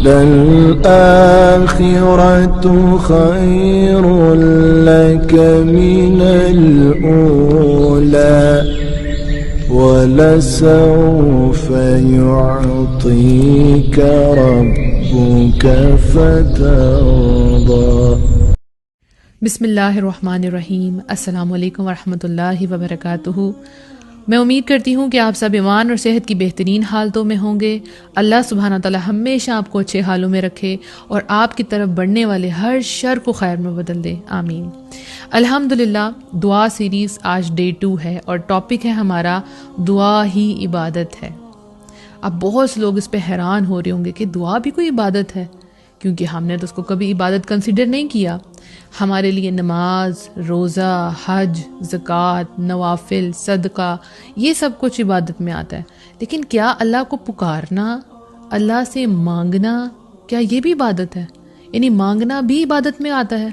لَلْآخِرَةُ خَيْرٌ لَكَ مِنَ الْأُولَى وَلَسَوْفَ يُعْطِيكَ رَبُّكَ فَتَرْضَى۔ بسم اللہ الرحمن الرحیم۔ السلام علیکم ورحمۃ اللہ وبرکاتہ۔ میں امید کرتی ہوں کہ آپ سب ایمان اور صحت کی بہترین حالتوں میں ہوں گے۔ اللہ سبحانہ تعالی ہمیشہ آپ کو اچھے حالوں میں رکھے اور آپ کی طرف بڑھنے والے ہر شر کو خیر میں بدل دے، آمین۔ الحمدللہ، دعا سیریز آج ڈے 2 ہے اور ٹاپک ہے ہمارا دعا ہی عبادت ہے۔ اب بہت سے لوگ اس پہ حیران ہو رہے ہوں گے کہ دعا بھی کوئی عبادت ہے، کیونکہ ہم نے تو اس کو کبھی عبادت کنسیڈر نہیں کیا۔ ہمارے لیے نماز، روزہ، حج، زکوٰۃ، نوافل، صدقہ، یہ سب کچھ عبادت میں آتا ہے، لیکن کیا اللہ کو پکارنا، اللہ سے مانگنا، کیا یہ بھی عبادت ہے؟ یعنی مانگنا بھی عبادت میں آتا ہے؟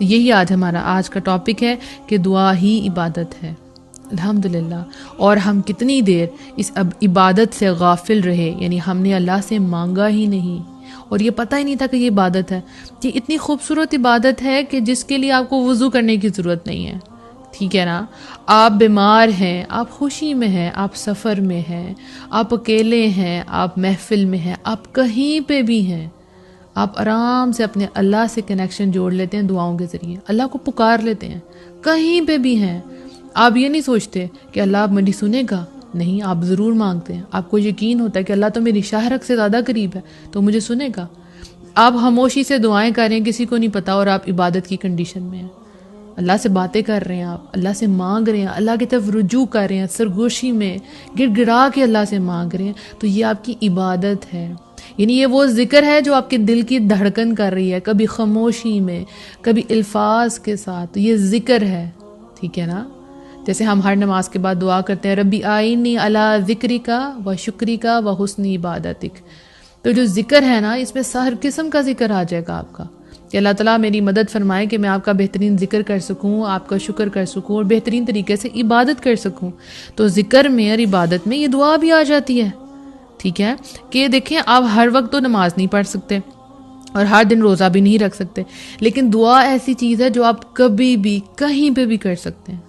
یہی ہمارا آج کا ٹاپک ہے کہ دعا ہی عبادت ہے، الحمدللہ۔ اور ہم کتنی دیر اس عبادت سے غافل رہے، یعنی ہم نے اللہ سے مانگا ہی نہیں اور یہ پتہ ہی نہیں تھا کہ یہ عبادت ہے۔ یہ اتنی خوبصورت عبادت ہے کہ جس کے لیے آپ کو وضو کرنے کی ضرورت نہیں ہے، ٹھیک ہے نا؟ آپ بیمار ہیں، آپ خوشی میں ہیں، آپ سفر میں ہیں، آپ اکیلے ہیں، آپ محفل میں ہیں، آپ کہیں پہ بھی ہیں، آپ آرام سے اپنے اللہ سے کنیکشن جوڑ لیتے ہیں دعاؤں کے ذریعے، اللہ کو پکار لیتے ہیں، کہیں پہ بھی ہیں۔ آپ یہ نہیں سوچتے کہ اللہ اب میری سنے گا، نہیں، آپ ضرور مانگتے ہیں۔ آپ کو یقین ہوتا ہے کہ اللہ تو میری شاہرگ سے زیادہ قریب ہے تو مجھے سنے گا۔ آپ خاموشی سے دعائیں کر رہے ہیں، کسی کو نہیں پتا، اور آپ عبادت کی کنڈیشن میں ہیں، اللہ سے باتیں کر رہے ہیں، آپ اللہ سے مانگ رہے ہیں، اللہ کی طرف رجوع کر رہے ہیں، سرگوشی میں گڑ گڑا کے اللہ سے مانگ رہے ہیں، تو یہ آپ کی عبادت ہے۔ یعنی یہ وہ ذکر ہے جو آپ کے دل کی دھڑکن کر رہی ہے، کبھی خاموشی میں، کبھی الفاظ کے ساتھ، تو یہ ذکر ہے، ٹھیک ہے نا؟ جیسے ہم ہر نماز کے بعد دعا کرتے ہیں، ربی آئینی علی ذکرک و شکرک و حسن عبادتک، تو جو ذکر ہے نا، اس میں ہر قسم کا ذکر آ جائے گا آپ کا، کہ اللہ تعالیٰ میری مدد فرمائے کہ میں آپ کا بہترین ذکر کر سکوں، آپ کا شکر کر سکوں اور بہترین طریقے سے عبادت کر سکوں۔ تو ذکر میں اور عبادت میں یہ دعا بھی آ جاتی ہے، ٹھیک ہے؟ کہ دیکھیں، آپ ہر وقت تو نماز نہیں پڑھ سکتے اور ہر دن روزہ بھی نہیں رکھ سکتے، لیکن دعا ایسی چیز ہے جو آپ کبھی بھی کہیں پہ بھی کر سکتے ہیں،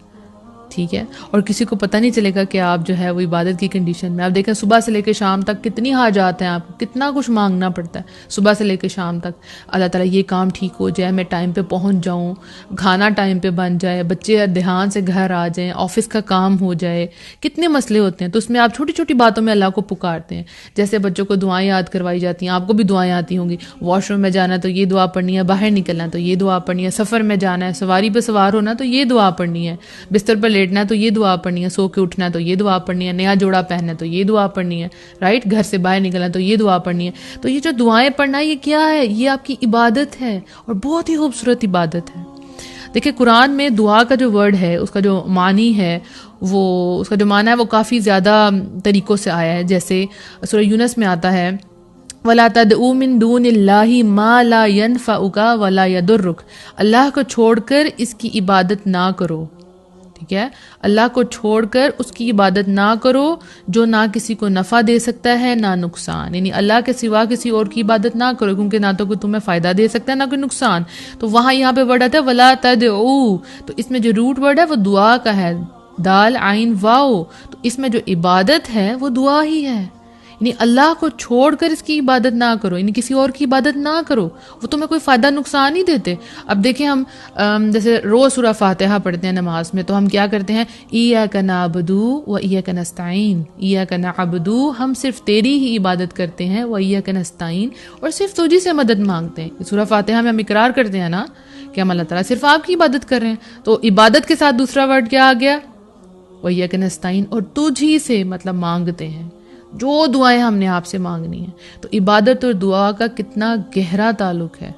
ٹھیک ہے؟ اور کسی کو پتہ نہیں چلے گا کہ آپ جو ہے وہ عبادت کی کنڈیشن میں۔ آپ دیکھیں صبح سے لے کے شام تک کتنی حاجات ہیں، آپ کو کتنا کچھ مانگنا پڑتا ہے صبح سے لے کے شام تک۔ اللہ تعالیٰ یہ کام ٹھیک ہو جائے، میں ٹائم پہ پہنچ جاؤں، کھانا ٹائم پہ بن جائے، بچے دھیان سے گھر آ جائیں، آفس کا کام ہو جائے، کتنے مسئلے ہوتے ہیں۔ تو اس میں آپ چھوٹی چھوٹی باتوں میں اللہ کو پکارتے ہیں، جیسے بچوں کو دعائیں یاد کروائی جاتی ہیں، آپ کو بھی دعائیں آتی ہوں گی، واش روم میں جانا تو یہ دعا پڑھنی ہے، باہر نکلنا تو یہ دعا پڑھنی ہے، سفر میں جانا ہے، سواری پہ سوار ہونا تو یہ دعا پڑھنی ہے، بستر پر لیٹنا ہے تو یہ دعا پڑھنی ہے، سو کے اٹھنا ہے تو یہ دعا پڑھنی ہے، نیا جوڑا پہننا ہے تو یہ دعا پڑھنی ہے، رائٹ، گھر سے باہر نکلنا تو یہ دعا پڑھنی ہے۔ تو یہ جو دعائیں پڑھنا یہ کیا ہے؟ یہ آپ کی عبادت ہے اور بہت ہی خوبصورت عبادت ہے۔ دیکھیں، قرآن میں دعا کا جو ورڈ ہے، اس کا جو معنی ہے، اس کا جو معنی ہے وہ کافی زیادہ طریقوں سے آیا ہے۔ جیسے سورہ یونس میں آتا ہے، وَلَا تَدْعُوا مِن دُونِ اللَّهِ مَا لَا يَنفَعُكَ وَلَا يَضُرُّكَ، اللہ کو چھوڑ کر اس کی عبادت نہ کرو، ٹھیک ہے؟ اللہ کو چھوڑ کر اس کی عبادت نہ کرو جو نہ کسی کو نفع دے سکتا ہے نہ نقصان، یعنی اللہ کے سوا کسی اور کی عبادت نہ کرو، کیونکہ نہ تو کوئی تمہیں فائدہ دے سکتا ہے نہ کوئی نقصان۔ تو وہاں یہاں پہ ورڈ آتا ہے وَلَا تَدْعُوا، تو اس میں جو روٹ ورڈ ہے وہ دعا کا ہے، دال عین واو، تو اس میں جو عبادت ہے وہ دعا ہی ہے۔ یعنی اللہ کو چھوڑ کر اس کی عبادت نہ کرو، یعنی کسی اور کی عبادت نہ کرو، وہ تمہیں کوئی فائدہ نقصان نہیں دیتے۔ اب دیکھیں، ہم جیسے روز سورہ فاتحہ پڑھتے ہیں نماز میں، تو ہم کیا کرتے ہیں؟ ایاک نعبد و ایاک نستعین، ایاک نعبد، ہم صرف تیری ہی عبادت کرتے ہیں، و ایاک نستعین، اور صرف تجھی سے مدد مانگتے ہیں۔ سورہ فاتحہ میں ہم اقرار کرتے ہیں نا کہ ہم اللہ تعالیٰ صرف آپ کی عبادت کر رہے ہیں، تو عبادت کے ساتھ دوسرا ورڈ کیا آ گیا؟ و ایاک نستعین، اور تجھی سے مطلب مانگتے ہیں، جو دعائیں ہم نے آپ سے مانگنی ہیں۔ تو عبادت اور دعا کا کتنا گہرا تعلق ہے۔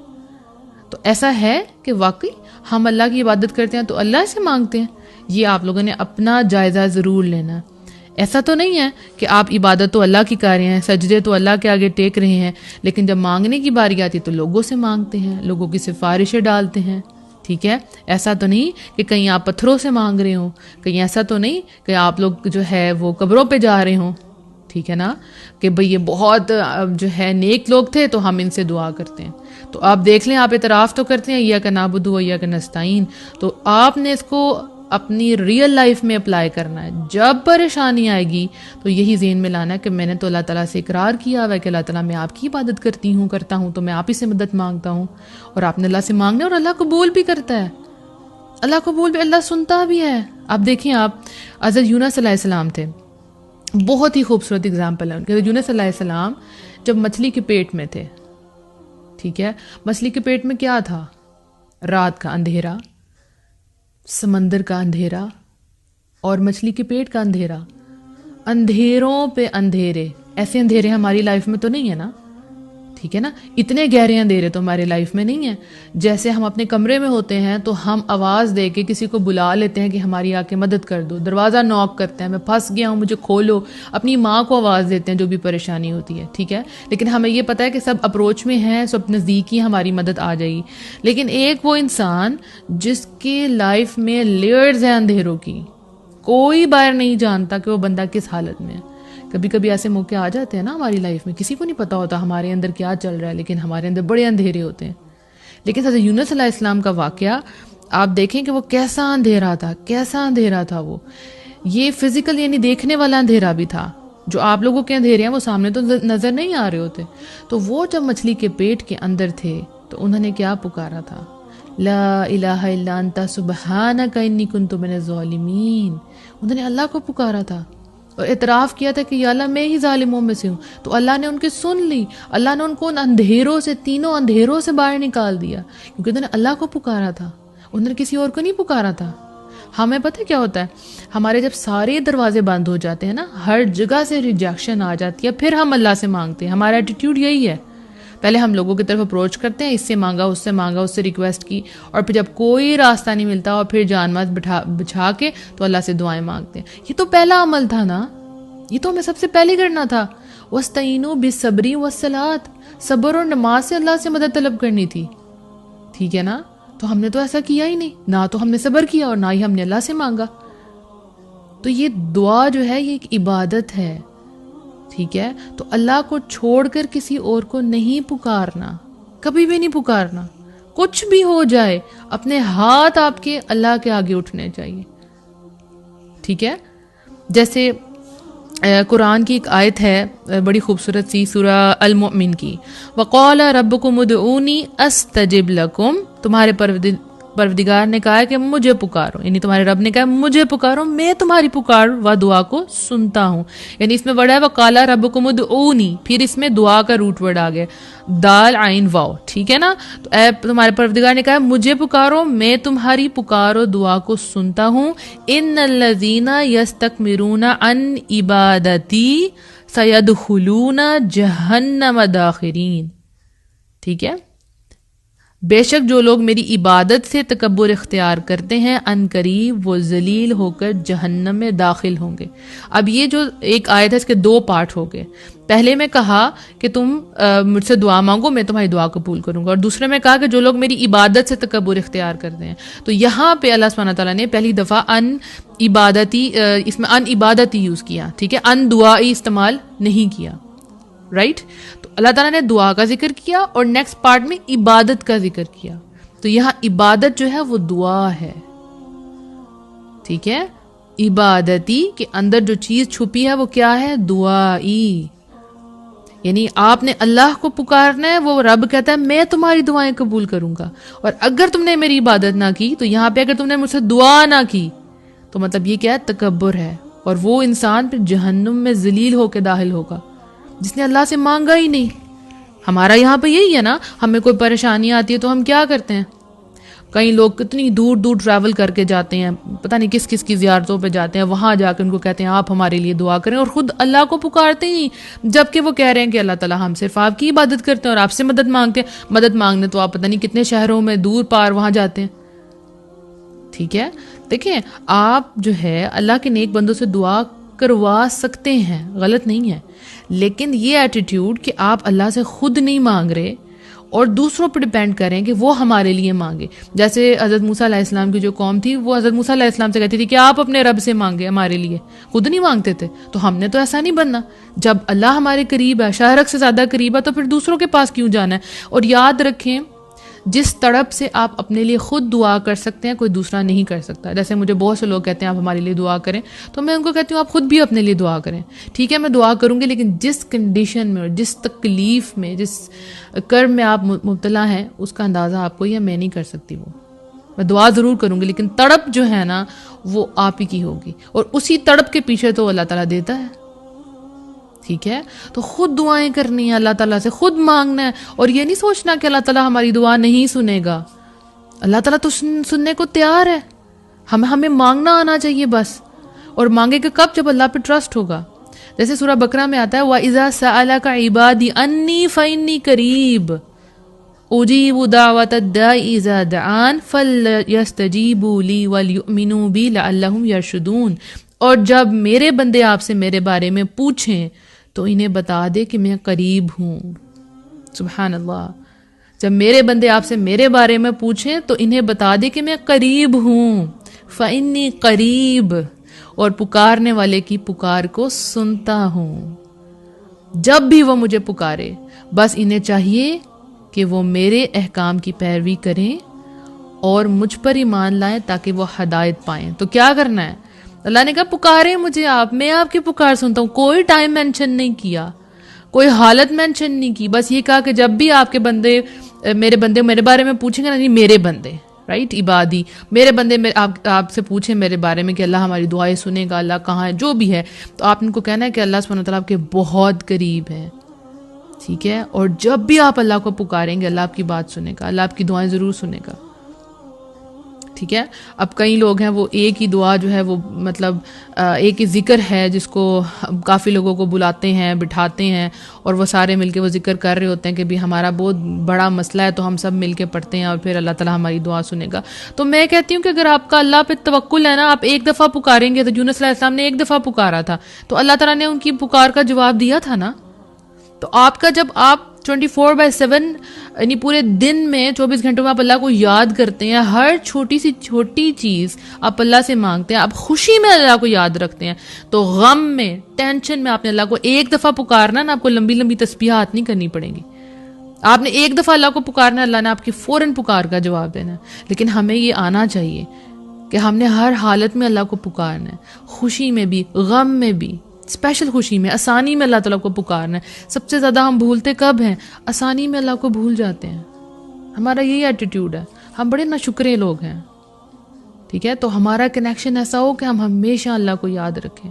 تو ایسا ہے کہ واقعی ہم اللہ کی عبادت کرتے ہیں تو اللہ سے مانگتے ہیں، یہ آپ لوگوں نے اپنا جائزہ ضرور لینا۔ ایسا تو نہیں ہے کہ آپ عبادت تو اللہ کی کر رہے ہیں، سجدے تو اللہ کے آگے ٹیک رہے ہیں، لیکن جب مانگنے کی باری آتی تو لوگوں سے مانگتے ہیں، لوگوں کی سفارشیں ڈالتے ہیں، ٹھیک ہے؟ ایسا تو نہیں کہ کہیں آپ پتھروں سے مانگ رہے ہوں، کہیں ایسا تو نہیں کہ آپ لوگ جو ہے وہ قبروں پہ جا رہے ہوں، ٹھیک ہے نا, کہ بھئی یہ بہت جو ہے نیک لوگ تھے تو ہم ان سے دعا کرتے ہیں. تو آپ دیکھ لیں, آپ اعتراف تو کرتے ہیں ایاک نعبد و ایاک نستعین, تو آپ نے اس کو اپنی ریئل لائف میں اپلائی کرنا ہے. جب پریشانی آئے گی تو یہی ذہن میں لانا ہے کہ میں نے تو اللہ تعالیٰ سے اقرار کیا ہوا ہے کہ اللہ تعالیٰ میں آپ کی عبادت کرتا ہوں تو میں آپ ہی سے مدد مانگتا ہوں. اور آپ نے اللہ سے مانگنا ہے اور اللہ قبول بھی کرتا ہے, اللہ قبول بھی, اللہ سنتا بھی ہے. آپ دیکھیں, آپ حضرت یونس علیہ السلام تھے, بہت ہی خوبصورت اگزامپل ہے ان کے. یونس علیہ السلام جب مچھلی کے پیٹ میں تھے, ٹھیک ہے, مچھلی کے پیٹ میں کیا تھا؟ رات کا اندھیرا, سمندر کا اندھیرا اور مچھلی کے پیٹ کا اندھیرا, اندھیروں پہ اندھیرے. ایسے اندھیرے ہماری لائف میں تو نہیں ہے نا, ٹھیک ہے نا, اتنے گہرے اندھیرے تو ہماری لائف میں نہیں ہیں. جیسے ہم اپنے کمرے میں ہوتے ہیں تو ہم آواز دے کے کسی کو بلا لیتے ہیں کہ ہماری آ کے مدد کر دو, دروازہ نوک کرتے ہیں, میں پھنس گیا ہوں مجھے کھولو, اپنی ماں کو آواز دیتے ہیں جو بھی پریشانی ہوتی ہے, ٹھیک ہے. لیکن ہمیں یہ پتہ ہے کہ سب اپروچ میں ہیں, سب نزدیک ہی ہماری مدد آ جائے گی. لیکن ایک وہ انسان جس کی لائف میں لیئرز ہیں اندھیروں کی, کوئی باہر نہیں جانتا کہ وہ بندہ کس حالت میں ہے. کبھی کبھی ایسے موقع آ جاتے ہیں نا ہماری لائف میں, کسی کو نہیں پتا ہوتا ہمارے اندر کیا چل رہا ہے, لیکن ہمارے اندر بڑے اندھیرے ہوتے ہیں. لیکن حضرت یونس علیہ السلام کا واقعہ آپ دیکھیں کہ وہ کیسا اندھیرا تھا, کیسا اندھیرا تھا وہ. یہ فزیکل یعنی دیکھنے والا اندھیرا بھی تھا. جو آپ لوگوں کے اندھیرے ہیں وہ سامنے تو نظر نہیں آ رہے ہوتے. تو وہ جب مچھلی کے پیٹ کے اندر تھے تو انہوں نے کیا پکارا تھا؟ لا الہ الا انت سبحانک انی کنت من الظالمین. انہوں نے اللہ کو پکارا تھا اور اعتراف کیا تھا کہ یا اللہ میں ہی ظالموں میں سے ہوں. تو اللہ نے ان کی سن لی, اللہ نے ان کو ان اندھیروں سے, تینوں اندھیروں سے باہر نکال دیا, کیونکہ انہوں نے اللہ کو پکارا تھا, انہوں نے کسی اور کو نہیں پکارا تھا. ہمیں پتہ کیا ہوتا ہے, ہمارے جب سارے دروازے بند ہو جاتے ہیں نا, ہر جگہ سے ریجیکشن آ جاتی ہے, پھر ہم اللہ سے مانگتے ہیں. ہمارا ایٹیٹیوڈ یہی ہے, پہلے ہم لوگوں کی طرف اپروچ کرتے ہیں, اس سے مانگا, اس سے ریکویسٹ کی, اور پھر جب کوئی راستہ نہیں ملتا اور پھر جان ماز بچھا کے تو اللہ سے دعائیں مانگتے ہیں. یہ تو پہلا عمل تھا نا, یہ تو ہمیں سب سے پہلے کرنا تھا. وَاسْتَعِینُوا بِالصَّبْرِ وَالصَّلَاةِ, صبر اور نماز سے اللہ سے مدد طلب کرنی تھی, ٹھیک ہے نا. تو ہم نے تو ایسا کیا ہی نہیں, نہ تو ہم نے صبر کیا اور نہ ہی ہم نے اللہ سے مانگا. تو یہ دعا جو ہے یہ ایک عبادت ہے, ٹھیک ہے. تو اللہ کو چھوڑ کر کسی اور کو نہیں پکارنا, کبھی بھی نہیں پکارنا. کچھ بھی ہو جائے اپنے ہاتھ آپ کے اللہ کے آگے اٹھنے چاہیے, ٹھیک ہے. جیسے قرآن کی ایک آیت ہے بڑی خوبصورت سی, سورہ المؤمن کی, وقال ربکم ادعونی استجب لکم, تمہارے پروردگار نے کہا ہے کہ مجھے پکارو, یعنی تمہارے رب نے کہا مجھے پکارو, میں تمہاری پکار و دعا کو سنتا ہوں. یعنی اس میں ورڈ ہے وقال ربکم ادعونی, پھر اس میں دعا کا روٹ ورڈ آ گیا, دال عین واو, ٹھیک ہے نا. تو اے تمہارے پروردگار نے کہا مجھے پکارو, میں تمہاری پکار و دعا کو سنتا ہوں. ان الذین یستکبرون عن عبادتی سیدخلون جہنم داخرین, ٹھیک ہے. بے شک جو لوگ میری عبادت سے تکبر اختیار کرتے ہیں ان قریب وہ ذلیل ہو کر جہنم میں داخل ہوں گے. اب یہ جو ایک آیت ہے اس کے دو پارٹ ہو گئے. پہلے میں کہا کہ تم مجھ سے دعا مانگو, میں تمہاری دعا قبول کروں گا, اور دوسرے میں کہا کہ جو لوگ میری عبادت سے تکبر اختیار کرتے ہیں. تو یہاں پہ اللہ سبحانہ تعالیٰ نے پہلی دفعہ ان عبادتی, اس میں ان عبادتی یوز کیا, ٹھیک ہے, ان دعائی استعمال نہیں کیا, رائٹ. تو اللہ تعالیٰ نے دعا کا ذکر کیا اور نیکسٹ پارٹ میں عبادت کا ذکر کیا. تو یہاں عبادت جو ہے وہ دعا ہے, ٹھیک ہے. عبادتی کے اندر جو چیز چھپی ہے وہ کیا ہے؟ دعائی. یعنی آپ نے اللہ کو پکارنا ہے, وہ رب کہتا ہے میں تمہاری دعائیں قبول کروں گا. اور اگر تم نے میری عبادت نہ کی, تو یہاں پہ اگر تم نے مجھ سے دعا نہ کی تو مطلب یہ کیا ہے؟ تکبر ہے. اور وہ انسان پھر جہنم میں ذلیل ہو کے داخل ہوگا جس نے اللہ سے مانگا ہی نہیں. ہمارا یہاں پہ یہی ہے نا, ہمیں کوئی پریشانی آتی ہے تو ہم کیا کرتے ہیں, کئی لوگ کتنی دور دور ٹریول کر کے جاتے ہیں, پتہ نہیں کس کس کی زیارتوں پہ جاتے ہیں, وہاں جا کے ان کو کہتے ہیں آپ ہمارے لیے دعا کریں, اور خود اللہ کو پکارتے ہی, جبکہ وہ کہہ رہے ہیں کہ اللہ تعالیٰ ہم صرف آپ کی عبادت کرتے ہیں اور آپ سے مدد مانگتے ہیں. مدد مانگنے تو آپ پتہ نہیں کتنے شہروں میں دور پار وہاں جاتے ہیں, ٹھیک ہے. دیکھیں آپ جو ہے اللہ کے نیک بندوں سے دعا کروا سکتے ہیں, غلط نہیں ہے, لیکن یہ ایٹیٹیوڈ کہ آپ اللہ سے خود نہیں مانگ رہے اور دوسروں پر ڈپینڈ کریں کہ وہ ہمارے لیے مانگے. جیسے حضرت موسیٰ علیہ السلام کی جو قوم تھی وہ حضرت موسیٰ علیہ السلام سے کہتی تھی کہ آپ اپنے رب سے مانگے ہمارے لیے, خود نہیں مانگتے تھے. تو ہم نے تو ایسا نہیں بننا, جب اللہ ہمارے قریب ہے, شہرک سے زیادہ قریب ہے, تو پھر دوسروں کے پاس کیوں جانا ہے. اور یاد رکھیں جس تڑپ سے آپ اپنے لیے خود دعا کر سکتے ہیں کوئی دوسرا نہیں کر سکتا. جیسے مجھے بہت سے لوگ کہتے ہیں آپ ہمارے لیے دعا کریں, تو میں ان کو کہتی ہوں آپ خود بھی اپنے لیے دعا کریں. ٹھیک ہے میں دعا کروں گی, لیکن جس کنڈیشن میں اور جس تکلیف میں, جس کرب میں آپ مبتلا ہیں, اس کا اندازہ آپ کو یہ میں نہیں کر سکتی. وہ میں دعا ضرور کروں گی, لیکن تڑپ جو ہے نا وہ آپ ہی کی ہوگی, اور اسی تڑپ کے پیچھے تو اللہ تعالیٰ دیتا ہے. ٹھیک ہے, تو خود دعائیں کرنی ہیں, اللہ تعالیٰ سے خود مانگنا ہے, اور یہ نہیں سوچنا کہ اللہ تعالیٰ ہماری دعا نہیں سنے گا. اللہ تعالیٰ تو سننے کو تیار ہے, ہمیں مانگنا آنا چاہیے بس. اور مانگے کہ کب, جب اللہ پہ ٹرسٹ ہوگا. جیسے سورہ بقرہ میں آتا ہے وَإِذَا سَأَلَكَ عِبَادِي أَنِّي فَإِنِّي قَرِيبٌ أُجِيبُ دَعْوَةَ الدَّاعِ إِذَا دَعَانِ فَلْيَسْتَجِيبُوا لِي وَلْيُؤْمِنُوا بِي لَعَلَّهُمْ يَرْشُدُونَ. اور جب میرے بندے آپ سے میرے بارے میں پوچھیں تو انہیں بتا دے کہ میں قریب ہوں. سبحان اللہ. جب میرے بندے آپ سے میرے بارے میں پوچھیں تو انہیں بتا دے کہ میں قریب ہوں. فَإِنِّي قریب, اور پکارنے والے کی پکار کو سنتا ہوں. جب بھی وہ مجھے پکارے بس انہیں چاہیے کہ وہ میرے احکام کی پیروی کریں اور مجھ پر ایمان لائیں تاکہ وہ ہدایت پائیں. تو کیا کرنا ہے؟ اللہ نے کہا پکارے مجھے آپ, میں آپ کی پکار سنتا ہوں. کوئی ٹائم مینشن نہیں کیا, کوئی حالت مینشن نہیں کی, بس یہ کہا کہ جب بھی آپ کے بندے میرے بارے میں پوچھیں گے نا, نہیں میرے بندے, رائٹ, عبادی, میرے بندے آپ سے پوچھیں میرے بارے میں کہ اللہ ہماری دعائیں سنے گا, اللہ کہاں ہے, جو بھی ہے, تو آپ ان کو کہنا ہے کہ اللہ سبحانہ وتعالیٰ آپ کے بہت قریب ہے. ٹھیک ہے, اور جب بھی آپ اللہ کو پکاریں گے اللہ آپ کی بات سنے گا, اللہ آپ کی دعائیں ضرور سنے گا. ٹھیک ہے. اب کئی لوگ ہیں وہ ایک ہی دعا جو ہے وہ مطلب ایک ہی ذکر ہے جس کو کافی لوگوں کو بلاتے ہیں, بٹھاتے ہیں, اور وہ سارے مل کے وہ ذکر کر رہے ہوتے ہیں کہ بھی ہمارا بہت بڑا مسئلہ ہے تو ہم سب مل کے پڑھتے ہیں اور پھر اللہ تعالیٰ ہماری دعا سنے گا. تو میں کہتی ہوں کہ اگر آپ کا اللہ پہ توکل ہے نا, آپ ایک دفعہ پکاریں گے, تو یونس علیہ السلام نے ایک دفعہ پکارا تھا تو اللہ تعالیٰ نے ان کی پکار کا جواب دیا تھا نا. تو آپ کا جب آپ 24/7 یعنی پورے دن میں 24 گھنٹوں میں آپ اللہ کو یاد کرتے ہیں, ہر چھوٹی سی چھوٹی چیز آپ اللہ سے مانگتے ہیں, آپ خوشی میں اللہ کو یاد رکھتے ہیں, تو غم میں, ٹینشن میں آپ نے اللہ کو ایک دفعہ پکارنا نا, آپ کو لمبی لمبی تسبیحات نہیں کرنی پڑیں گی. آپ نے ایک دفعہ اللہ کو پکارنا, اللہ نے آپ کی فوراً پکار کا جواب دینا ہے. لیکن ہمیں یہ آنا چاہیے کہ ہم نے ہر حالت میں اللہ کو پکارنا ہے, خوشی میں بھی, غم میں بھی, اسپیشل خوشی میں, آسانی میں اللہ تعالیٰ کو پکارنا ہے. سب سے زیادہ ہم بھولتے کب ہیں؟ آسانی میں اللہ کو بھول جاتے ہیں. ہمارا یہی ایٹیٹیوڈ ہے, ہم بڑے ناشکرے لوگ ہیں. ٹھیک ہے, تو ہمارا کنیکشن ایسا ہو کہ ہم ہمیشہ اللہ کو یاد رکھیں.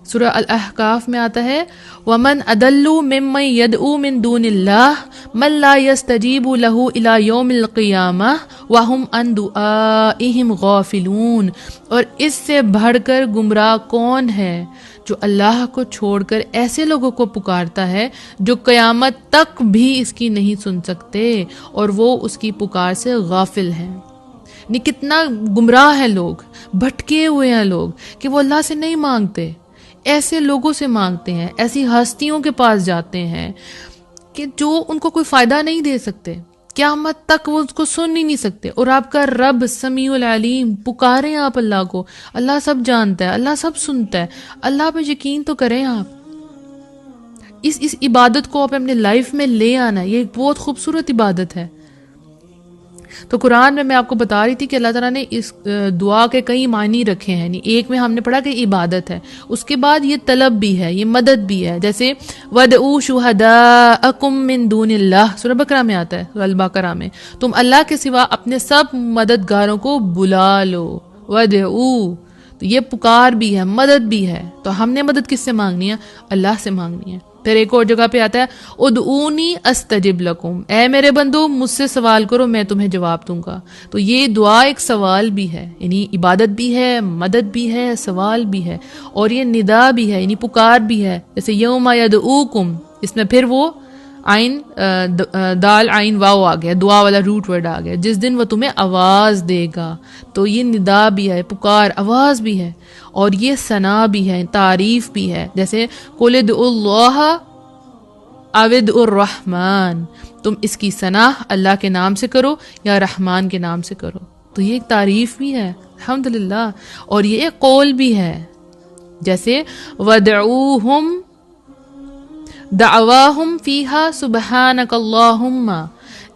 سورہ الاحقاف میں آتا ہے وَمَنْ أَضَلُّ مِمَّنْ يَدْعُو مِن دُونِ اللَّهِ مَن لَّا يَسْتَجِيبُ لَهُ إِلَى يَوْمِ الْقِيَامَةِ وَهُمْ عَن دُعَائِهِمْ غَافِلُونَ. اور اس سے بڑھ کر گمراہ کون ہے جو اللہ کو چھوڑ کر ایسے لوگوں کو پکارتا ہے جو قیامت تک بھی اس کی نہیں سن سکتے اور وہ اس کی پکار سے غافل ہیں. نہیں کتنا گمراہ ہے لوگ, بھٹکے ہوئے ہیں لوگ کہ وہ اللہ سے نہیں مانگتے, ایسے لوگوں سے مانگتے ہیں, ایسی ہستیوں کے پاس جاتے ہیں کہ جو ان کو کوئی فائدہ نہیں دے سکتے, قیامت تک وہ اس کو سن ہی نہیں سکتے. اور آپ کا رب سمیع العلیم, پکاریں آپ اللہ کو, اللہ سب جانتا ہے, اللہ سب سنتا ہے, اللہ پہ یقین تو کریں آپ. اس عبادت کو آپ اپنے لائف میں لے آنا ہے, یہ ایک بہت خوبصورت عبادت ہے. تو قرآن میں آپ کو بتا رہی تھی کہ اللہ تعالیٰ نے اس دعا کے کئی معنی رکھے ہیں. ایک میں ہم نے پڑھا کہ عبادت ہے, اس کے بعد یہ طلب بھی ہے, یہ مدد بھی ہے. جیسے وَدْعُوا شُهَدَاءَكُم مِّن دُونِ اللَّهِ سورہ بقرہ میں آتا ہے, البقرہ میں, تم اللہ کے سوا اپنے سب مددگاروں کو بلا لو. وَدْعُوا, تو یہ پکار بھی ہے, مدد بھی ہے. تو ہم نے مدد کس سے مانگنی ہے؟ اللہ سے مانگنی ہے. پھر ایک اور جگہ پہ آتا ہے ادعونی استجب لکم, اے میرے بندو مجھ سے سوال کرو میں تمہیں جواب دوں گا. تو یہ دعا ایک سوال بھی ہے, یعنی عبادت بھی ہے, مدد بھی ہے, سوال بھی ہے, اور یہ ندا بھی ہے, یعنی پکار بھی ہے. جیسے یوم یدعوکم, اس میں پھر وہ عین دال عین واو آ گیا, دعا والا روٹ ورڈ آ گیا, جس دن وہ تمہیں آواز دے گا. تو یہ ندا بھی ہے, پکار, آواز بھی ہے, اور یہ ثنا بھی ہے, تعریف بھی ہے. جیسے قل ادعوا اللہ اود الرحمن، تم اس کی ثناء اللہ کے نام سے کرو یا رحمان کے نام سے کرو. تو یہ ایک تعریف بھی ہے الحمدللہ، اور یہ ایک قول بھی ہے. جیسے وَدْعُوهُمْ دعواہم فیہا سبحانک اللہم،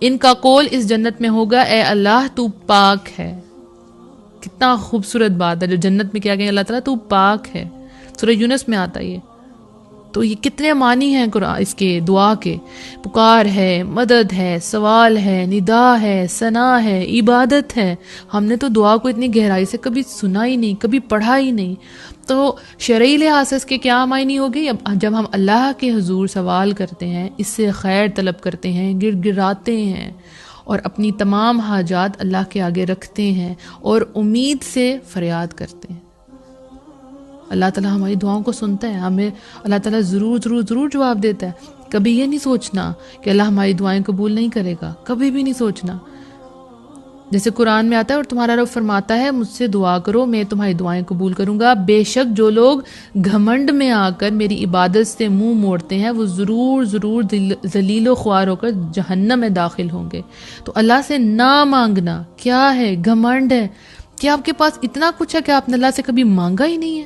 ان کا قول اس جنت میں ہوگا اے اللہ تو پاک ہے. کتنا خوبصورت بات ہے جو جنت میں کیا گیا، اللہ تعالیٰ تو پاک ہے. سورہ یونس میں آتا ہے یہ. تو یہ کتنے معنی ہیں قرآن اس کے دعا کے. پکار ہے، مدد ہے، سوال ہے، ندا ہے، ثنا ہے، عبادت ہے. ہم نے تو دعا کو اتنی گہرائی سے کبھی سنا ہی نہیں، کبھی پڑھا ہی نہیں. تو شرعی لحاظ سے اس کے کیا معنی ہوگی؟ جب ہم اللہ کے حضور سوال کرتے ہیں، اس سے خیر طلب کرتے ہیں، گر گراتے ہیں اور اپنی تمام حاجات اللہ کے آگے رکھتے ہیں اور امید سے فریاد کرتے ہیں، اللہ تعالیٰ ہماری دعاؤں کو سنتا ہے. ہمیں اللہ تعالیٰ ضرور ضرور ضرور جواب دیتا ہے. کبھی یہ نہیں سوچنا کہ اللہ ہماری دعائیں قبول نہیں کرے گا، کبھی بھی نہیں سوچنا. جیسے قرآن میں آتا ہے اور تمہارا رب فرماتا ہے مجھ سے دعا کرو میں تمہاری دعائیں قبول کروں گا. بے شک جو لوگ گھمنڈ میں آ کر میری عبادت سے منہ موڑتے ہیں وہ ضرور ضرور ذلیل و خوار ہو کر جہنم میں داخل ہوں گے. تو اللہ سے نہ مانگنا کیا ہے؟ گھمنڈ ہے کہ آپ کے پاس اتنا کچھ ہے کہ آپ نے اللہ سے کبھی مانگا ہی نہیں ہے،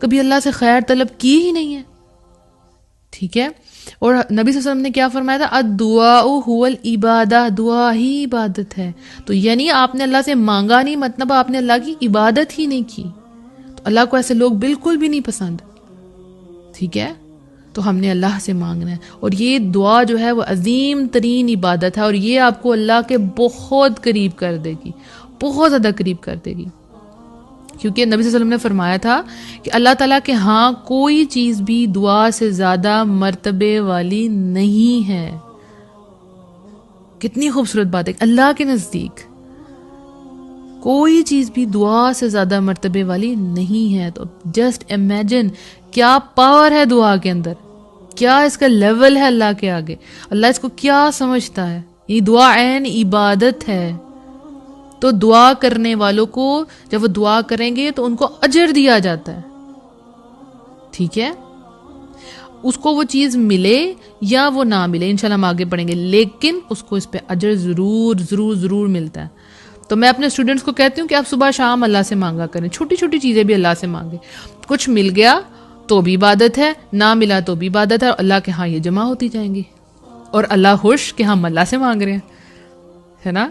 کبھی اللہ سے خیر طلب کی ہی نہیں ہے. ٹھیک ہے. اور نبی صلی اللہ علیہ وسلم نے کیا فرمایا تھا؟ الدعاء هو العبادہ، دعا ہی عبادت ہے. تو یعنی آپ نے اللہ سے مانگا نہیں، مطلب آپ نے اللہ کی عبادت ہی نہیں کی. تو اللہ کو ایسے لوگ بالکل بھی نہیں پسند. ٹھیک ہے. تو ہم نے اللہ سے مانگنا ہے، اور یہ دعا جو ہے وہ عظیم ترین عبادت ہے، اور یہ آپ کو اللہ کے بہت قریب کر دے گی، بہت زیادہ قریب کر دے گی. کیونکہ نبی صلی اللہ علیہ وسلم نے فرمایا تھا کہ اللہ تعالیٰ کے ہاں کوئی چیز بھی دعا سے زیادہ مرتبے والی نہیں ہے. کتنی خوبصورت بات ہے، اللہ کے نزدیک کوئی چیز بھی دعا سے زیادہ مرتبے والی نہیں ہے. تو جسٹ امیجن کیا پاور ہے دعا کے اندر، کیا اس کا لیول ہے اللہ کے آگے، اللہ اس کو کیا سمجھتا ہے. یہ دعا عین عبادت ہے. تو دعا کرنے والوں کو جب وہ دعا کریں گے تو ان کو اجر دیا جاتا ہے. ٹھیک ہے. اس کو وہ چیز ملے یا وہ نہ ملے، انشاءاللہ ہم آگے پڑھیں گے، لیکن اس کو اس پہ اجر ضرور ضرور ضرور ملتا ہے. تو میں اپنے اسٹوڈنٹس کو کہتی ہوں کہ آپ صبح شام اللہ سے مانگا کریں، چھوٹی چھوٹی چیزیں بھی اللہ سے مانگیں. کچھ مل گیا تو بھی عبادت ہے، نہ ملا تو بھی عبادت ہے، اور اللہ کے ہاں یہ جمع ہوتی جائیں گی، اور اللہ خوش کہ ہم اللہ سے مانگ رہے ہیں، ہے نا.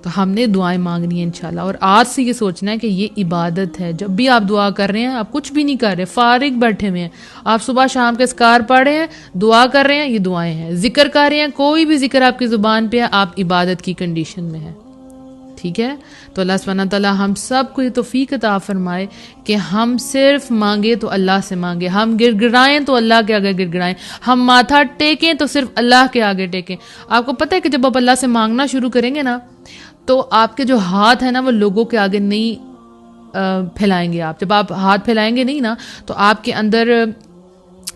تو ہم نے دعائیں مانگنی ہیں انشاءاللہ، اور آج سے یہ سوچنا ہے کہ یہ عبادت ہے. جب بھی آپ دعا کر رہے ہیں، آپ کچھ بھی نہیں کر رہے، فارغ بیٹھے ہوئے ہیں، آپ صبح شام کے اذکار پڑھ رہے ہیں، دعا کر رہے ہیں، یہ دعائیں ہیں. ذکر کر رہے ہیں، کوئی بھی ذکر آپ کی زبان پہ ہے، آپ عبادت کی کنڈیشن میں ہیں. ٹھیک ہے. تو اللہ سبحانہ تعالیٰ ہم سب کو یہ توفیق عطا فرمائے کہ ہم صرف مانگے تو اللہ سے مانگے، ہم گر گرائیں تو اللہ کے آگے گر گرائیں، ہم ماتھا ٹیکیں تو صرف اللہ کے آگے ٹیکیں. آپ کو پتہ ہے کہ جب آپ اللہ سے مانگنا شروع کریں گے نا تو آپ کے جو ہاتھ ہیں نا وہ لوگوں کے آگے نہیں پھیلائیں گے. آپ جب آپ ہاتھ پھیلائیں گے نہیں نا تو آپ کے اندر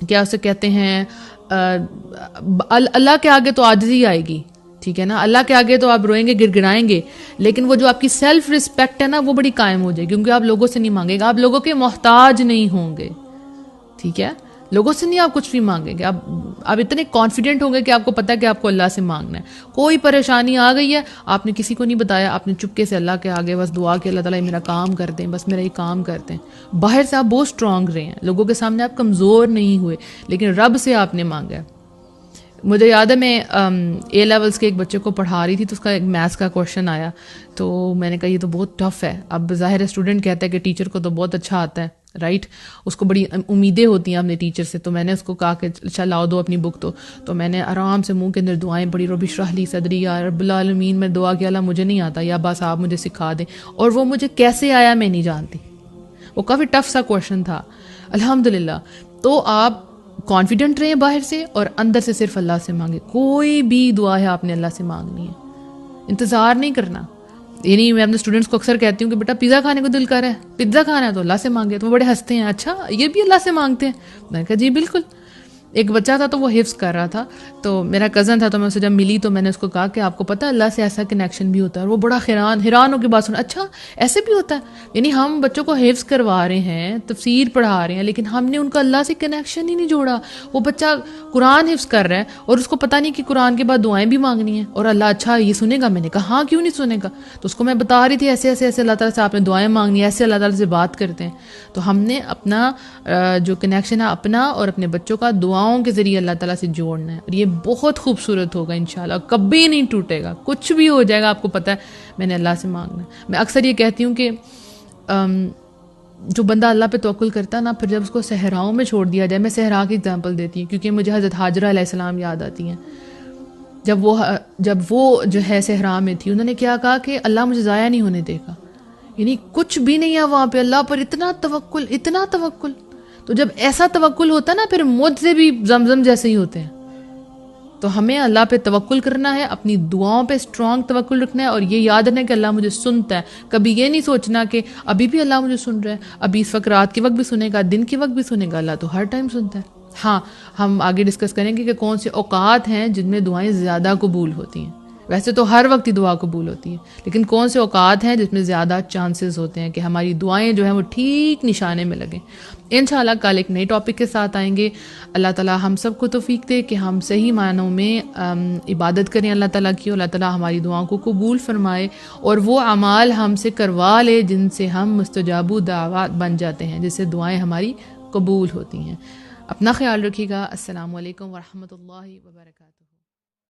کیا اسے کہتے ہیں، اللہ کے آگے تو عاجزی آئے گی. ٹھیک ہے نا. اللہ کے آگے تو آپ روئیں گے، گر گرائیں گے، لیکن وہ جو آپ کی سیلف رسپیکٹ ہے نا وہ بڑی قائم ہو جائے گی، کیونکہ آپ لوگوں سے نہیں مانگیں گے، آپ لوگوں کے محتاج نہیں ہوں گے. ٹھیک ہے. لوگوں سے نہیں آپ کچھ بھی مانگیں گے، آپ اتنے کانفیڈنٹ ہوں گے کہ آپ کو پتہ ہے کہ آپ کو اللہ سے مانگنا ہے. کوئی پریشانی آ گئی ہے، آپ نے کسی کو نہیں بتایا، آپ نے چپکے سے اللہ کے آگے بس دعا کہ اللہ تعالیٰ میرا کام کر دیں، بس میرا یہ کام کرتے ہیں. باہر سے آپ بہت اسٹرانگ رہے ہیں، لوگوں کے سامنے آپ کمزور نہیں ہوئے، لیکن رب سے آپ نے مانگا. مجھے یاد ہے میں اے لیولس کے ایک بچے کو پڑھا رہی تھی تو اس کا ایک میتھس کا کویشچن آیا، تو میں نے کہا یہ تو بہت ٹف ہے. اب ظاہر اسٹوڈنٹ کہتا ہے کہ ٹیچر کو تو بہت اچھا آتا ہے، رائٹ، اس کو بڑی امیدیں ہوتی ہیں اپنے ٹیچر سے. تو میں نے اس کو کہا کہ اچھا لاؤ دو اپنی بک. تو میں نے آرام سے منہ کے اندر دعائیں پڑھی، رب اشرح لی صدری، یا رب العالمین. میں دعا کہ اللہ مجھے نہیں آتا، یا بس آپ مجھے سکھا دیں. اور وہ مجھے کیسے آیا میں نہیں جانتی، وہ کافی ٹف سا کویشچن تھا الحمدللہ. تو آپ کانفیڈنٹ رہیں باہر سے، اور اندر سے صرف اللہ سے مانگے. کوئی بھی دعا ہے آپ نے اللہ سے مانگنی ہے، انتظار نہیں کرنا. یعنی میں اپنے اسٹوڈنٹس کو اکثر کہتی ہوں کہ بیٹا پیزا کھانے کو دل کر رہا ہے، پیزا کھانا ہے تو اللہ سے مانگے. تو وہ بڑے ہنستے ہیں، اچھا یہ بھی اللہ سے مانگتے ہیں؟ میں نے کہا جی بالکل. ایک بچہ تھا تو وہ حفظ کر رہا تھا، تو میرا کزن تھا، تو میں اسے جب ملی تو میں نے اس کو کہا کہ آپ کو پتہ ہے اللہ سے ایسا کنیکشن بھی ہوتا ہے، اور وہ بڑا حیران ہو کے بات سنا، اچھا ایسے بھی ہوتا ہے، یعنی ہم بچوں کو حفظ کروا رہے ہیں، تفسیر پڑھا رہے ہیں، لیکن ہم نے ان کا اللہ سے کنیکشن ہی نہیں جوڑا۔ وہ بچہ قرآن حفظ کر رہا ہے اور اس کو پتہ نہیں کہ قرآن کے بعد دعائیں بھی مانگنی ہیں، اور اللہ اچھا یہ سنے گا؟ میں نے کہا ہاں کیوں نہیں سنے گا، تو اس کو میں بتا رہی تھی ایسے ایسے ایسے اللہ تعالیٰ سے آپ نے دعائیں مانگنی ہیں، ایسے اللہ تعالیٰ سے بات کرتے ہیں۔ تو ہم نے اپنا جو کنیکشن ہے اپنا اور اپنے بچوں کا دعاؤں کے ذریعے اللہ تعالیٰ سے جوڑنا ہے، اور یہ بہت خوبصورت ہوگا انشاءاللہ، کبھی نہیں ٹوٹے گا، کچھ بھی ہو جائے گا آپ کو پتہ ہے میں نے اللہ سے مانگنا ہے۔ میں اکثر یہ کہتی ہوں کہ جو بندہ اللہ پہ توکل کرتا ہے نا، پھر جب اس کو صحراؤں میں چھوڑ دیا جائے، میں صحرا کی اگزامپل دیتی ہوں کیونکہ مجھے حضرت حاجرہ علیہ السلام یاد آتی ہیں۔ جب وہ جو ہے صحرا میں تھی، انہوں نے کیا کہا کہ اللہ مجھے ضائع نہیں ہونے دے گا، یعنی کچھ بھی نہیں ہے وہاں پہ، اللہ پر اتنا توکل، اتنا توکل۔ تو جب ایسا توکل ہوتا ہے نا، پھر مجھ سے بھی زمزم جیسے ہی ہوتے ہیں۔ تو ہمیں اللہ پہ توکل کرنا ہے، اپنی دعاؤں پہ اسٹرانگ توکل رکھنا ہے، اور یہ یاد رکھنا ہے کہ اللہ مجھے سنتا ہے۔ کبھی یہ نہیں سوچنا کہ ابھی بھی اللہ مجھے سن رہا ہے، ابھی اس وقت رات کے وقت بھی سنے گا، دن کے وقت بھی سنے گا، اللہ تو ہر ٹائم سنتا ہے۔ ہاں ہم آگے ڈسکس کریں گے کہ کون سے اوقات ہیں جن میں دعائیں زیادہ قبول ہوتی ہیں۔ ویسے تو ہر وقت ہی دعا قبول ہوتی ہے، لیکن کون سے اوقات ہیں جس میں زیادہ چانسز ہوتے ہیں کہ ہماری دعائیں جو ہیں وہ ٹھیک نشانے میں لگیں۔ انشاءاللہ کل ایک نئے ٹاپک کے ساتھ آئیں گے۔ اللہ تعالیٰ ہم سب کو توفیق دے کہ ہم صحیح معنوں میں عبادت کریں اللہ تعالیٰ کی، اور اللہ تعالیٰ ہماری دعاؤں کو قبول فرمائے، اور وہ اعمال ہم سے کروا لے جن سے ہم مستجاب دعوات بن جاتے ہیں، جس سے دعائیں ہماری قبول ہوتی ہیں۔ اپنا خیال رکھیے گا۔ السلام علیکم ورحمۃ اللہ وبرکاتہ۔